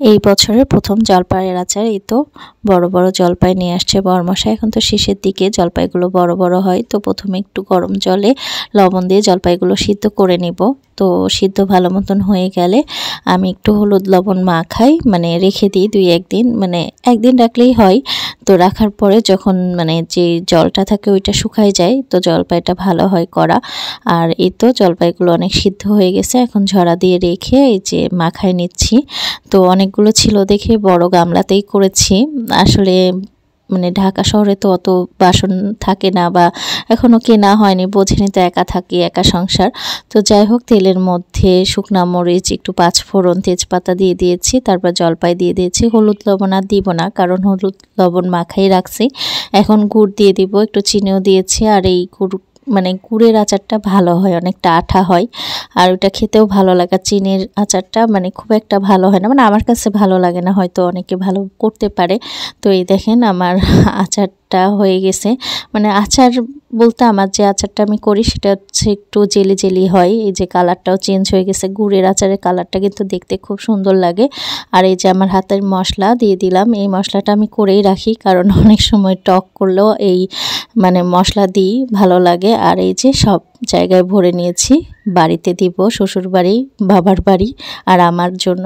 এই বছরের প্রথম জলপাইয়ের আচার। এই তো বড় বড় জলপাই নিয়ে আসছে বরমশাই। এখন তো শেষের দিকে জলপাইগুলো বড় বড় হয়, তো প্রথমে একটু গরম জলে লবণ দিয়ে জলপাইগুলো সিদ্ধ করে নিব। তো সিদ্ধ ভালো মতন হয়ে গেলে আমি একটু হলুদ লবণ মাখাই, মানে রেখে দিই 2-1 দিন, মানে একদিন রাখলেই হয়। তো রাখার পরে যখন মানে যে জলটা থাকে ওইটা শুকায় যায়, তো জলপাইটা ভালো হয় করা। আর এই তো জলপাইগুলো অনেক সিদ্ধ হয়ে গেছে, এখন ঝরা দিয়ে রেখে এই যে মাখায় নিচ্ছি। তো অনেকগুলো ছিল দেখে বড় গামলাতেই করেছি। আসলে মানে ঢাকা শহরে তো অত বাসন থাকে না, বা এখনও কেনা হয়নি, বোঝেনি তো, একা থাকি, একা সংসার। তো যাই হোক, তেলের মধ্যে শুকনা মরিচ, একটু পাঁচফোড়ন, তেজপাতা দিয়ে দিয়েছি, তারপর জলপাই দিয়ে দিয়েছি। হলুদ লবণ আর দিব না, কারণ হলুদ লবণ মাখাই রাখছি। এখন গুড় দিয়ে দিব, একটু চিনিও দিয়েছি। আর এই গুড় মানে গুড়ের আচারটা ভালো হয়, অনেকটা আঠা হয়, আর ওটা খেতেও ভালো লাগে। চিনির আচারটা মানে খুব একটা ভালো হয় না, মানে আমার কাছে ভালো লাগে না, হয়তো অনেকে ভালো করতে পারে। তো এই দেখেন আমার আচারটা হয়ে গেছে। মানে আচার বলতে আমার যে আচারটা আমি করি সেটা হচ্ছে একটু জেলি জেলি হয়। এই যে কালারটাও চেঞ্জ হয়ে গেছে, গুড়ের আচারের কালারটা কিন্তু দেখতে খুব সুন্দর লাগে। আর এই যে আমার হাতের মশলা দিয়ে দিলাম। এই মশলাটা আমি করেই রাখি, কারণ অনেক সময় টক করলেও এই মানে মশলা দিই, ভালো লাগে। আর এই যে সব জায়গায় ভরে নিয়েছি, বাড়িতে দিব, শ্বশুর বাড়ি, বাবার বাড়ি আর আমার জন্য।